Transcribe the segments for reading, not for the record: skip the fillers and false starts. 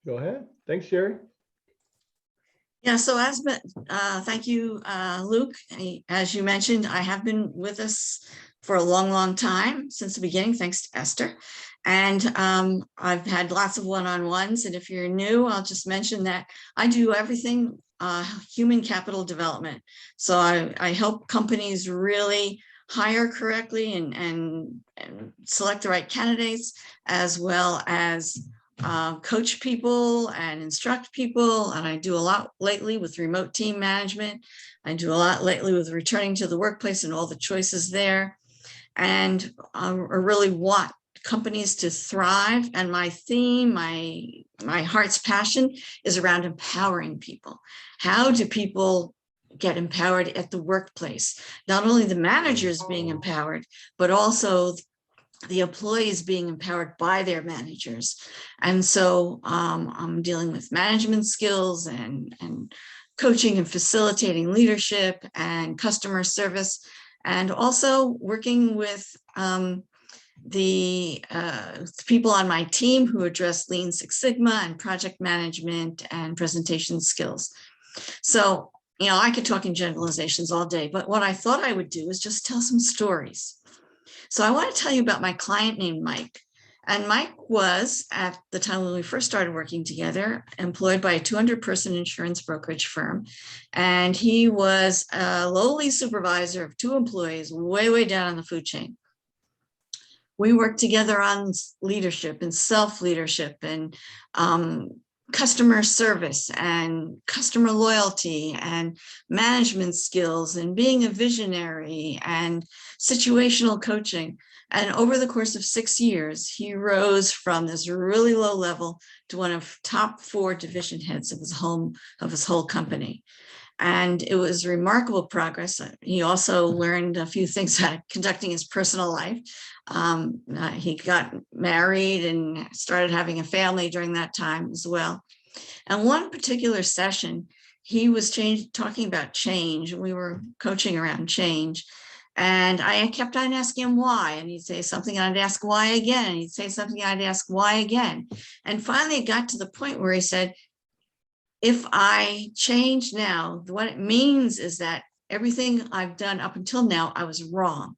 Go ahead. Thanks, Sherry. Yeah, so thank you, Luke. As you mentioned, I have been with us for a long, long time, since the beginning, thanks to Esther. And I've had lots of one-on-ones. And if you're new, I'll just mention that I do everything human capital development. So I help companies really hire correctly and select the right candidates, as well as coach people and instruct people. And I do a lot lately with remote team management. I do a lot lately with returning to the workplace and all the choices there. And I really want companies to thrive. And my theme, my heart's passion is around empowering people. How do people get empowered at the workplace? Not only the managers being empowered, but also the employees being empowered by their managers. And so I'm dealing with management skills and coaching and facilitating leadership and customer service, and also working with the people on my team who address Lean Six Sigma and project management and presentation skills. So, I could talk in generalizations all day, but what I thought I would do is just tell some stories. So I want to tell you about my client named Mike. And Mike was, at the time when we first started working together, employed by a 200-person insurance brokerage firm. And he was a lowly supervisor of 2 employees way, way down on the food chain. We worked together on leadership and self-leadership and customer service and customer loyalty and management skills and being a visionary and situational coaching. And over the course of 6 years, he rose from this really low level to one of top 4 division heads of his whole company. And it was remarkable progress. He also learned a few things about conducting his personal life. He got married and started having a family during that time as well. And one particular session, he was talking about change. We were coaching around change. And I kept on asking him why, and he'd say something, and I'd ask why again, and he'd say something, I'd ask why again. And finally it got to the point where he said, if I change now, what it means is that everything I've done up until now, I was wrong.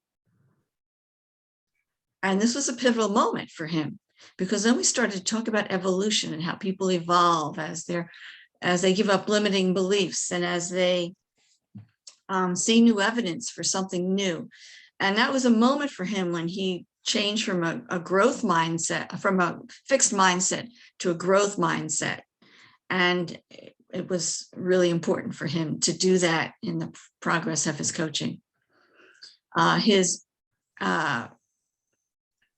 And this was a pivotal moment for him, because then we started to talk about evolution and how people evolve as they give up limiting beliefs and as they see new evidence for something new. And that was a moment for him when he changed from a growth mindset, from a fixed mindset to a growth mindset. And it was really important for him to do that in the progress of his coaching. His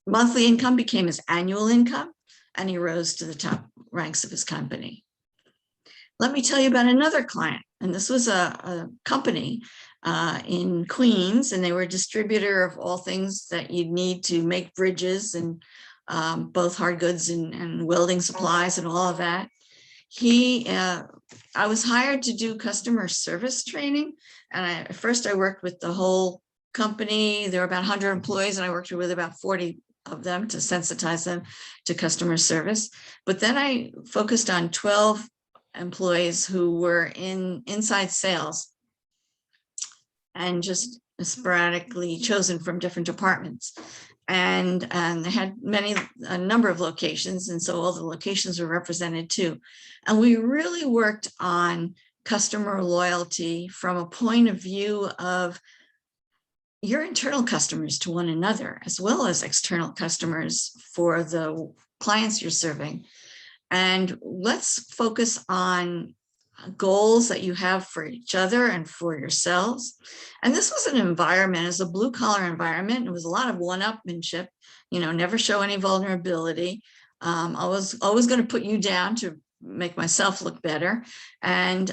monthly income became his annual income, and he rose to the top ranks of his company. Let me tell you about another client. And this was a company in Queens, and they were a distributor of all things that you'd need to make bridges, and both hard goods and welding supplies and all of that. I was hired to do customer service training. And at first I worked with the whole company. There were about 100 employees, and I worked with about 40 of them to sensitize them to customer service. But then I focused on 12 employees who were in inside sales and just sporadically chosen from different departments. And they had a number of locations. And so all the locations were represented too. And we really worked on customer loyalty from a point of view of your internal customers to one another, as well as external customers for the clients you're serving. And let's focus on goals that you have for each other and for yourselves. And this was an environment, as a blue collar environment. It was a lot of one-upmanship, never show any vulnerability. I was always going to put you down to make myself look better. And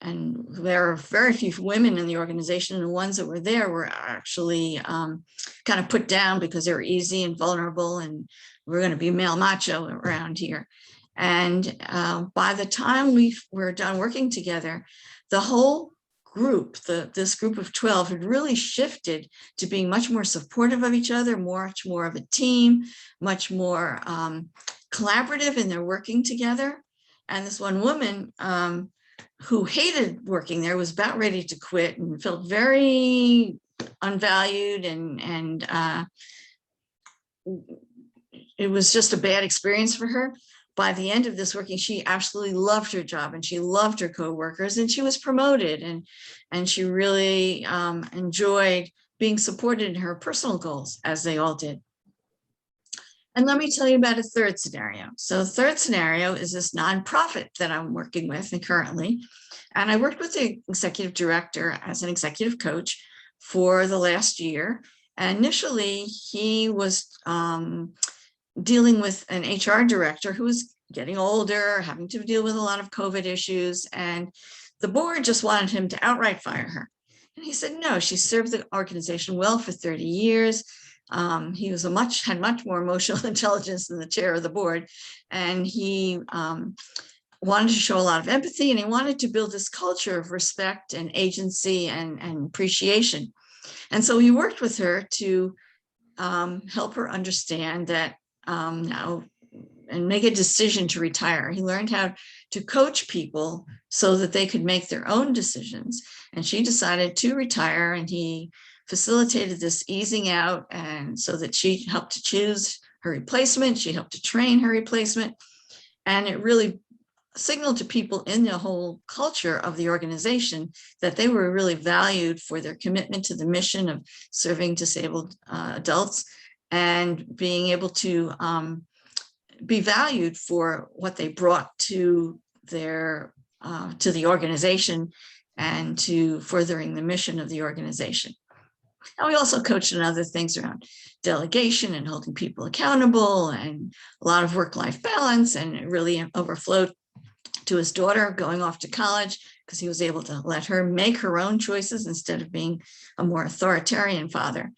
there are very few women in the organization, and the ones that were there were actually kind of put down because they were easy and vulnerable, and we're going to be male macho around here. And by the time we were done working together, the whole group, this group of 12, had really shifted to being much more supportive of each other, much more of a team, much more collaborative in their working together. And this one woman who hated working there was about ready to quit and felt very unvalued, and it was just a bad experience for her. By the end of this working, she absolutely loved her job and she loved her coworkers, and she was promoted, and she really enjoyed being supported in her personal goals, as they all did. And let me tell you about a third scenario. So the third scenario is this nonprofit that I'm working with currently. And I worked with the executive director as an executive coach for the last year. And initially, he was dealing with an HR director who was getting older, having to deal with a lot of COVID issues. And the board just wanted him to outright fire her. And he said, no, she served the organization well for 30 years. He was had much more emotional intelligence than the chair of the board. And he wanted to show a lot of empathy, and he wanted to build this culture of respect and agency and appreciation. And so he worked with her to help her understand that now and make a decision to retire. He learned how to coach people so that they could make their own decisions. And she decided to retire, and he facilitated this easing out, and so that she helped to choose her replacement. She helped to train her replacement. And it really signaled to people in the whole culture of the organization that they were really valued for their commitment to the mission of serving disabled adults, and being able to be valued for what they brought to their to the organization and to furthering the mission of the organization. And we also coached on other things around delegation and holding people accountable, and a lot of work-life balance, and it really overflowed to his daughter going off to college, because he was able to let her make her own choices instead of being a more authoritarian father.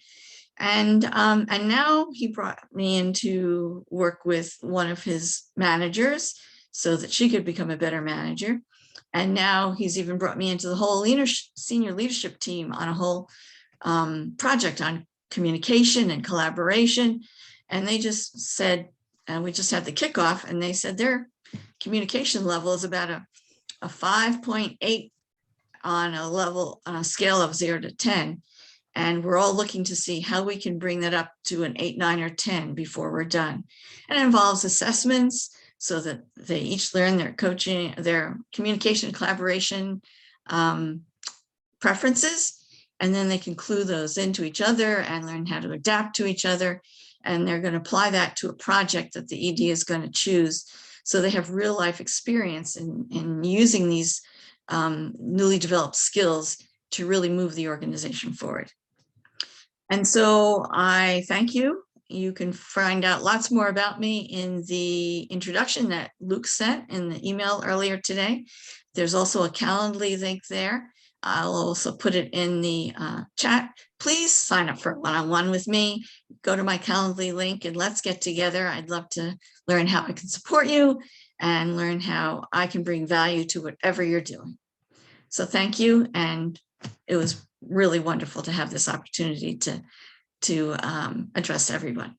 And now he brought me in to work with one of his managers so that she could become a better manager. And now he's even brought me into the whole senior leadership team on a whole project on communication and collaboration. And they just said, and we just had the kickoff, and they said their communication level is about a 5.8 on a scale of 0 to 10. And we're all looking to see how we can bring that up to an 8, 9, or 10 before we're done. And it involves assessments so that they each learn their coaching, their communication, collaboration preferences, and then they can clue those into each other and learn how to adapt to each other. And they're going to apply that to a project that the ED is going to choose. So they have real life experience in using these newly developed skills to really move the organization forward. And so I thank you. You can find out lots more about me in the introduction that Luke sent in the email earlier today. There's also a Calendly link there. I'll also put it in the chat. Please sign up for a one-on-one with me. Go to my Calendly link and let's get together. I'd love to learn how I can support you and learn how I can bring value to whatever you're doing. So thank you. And it was really wonderful to have this opportunity to address everyone.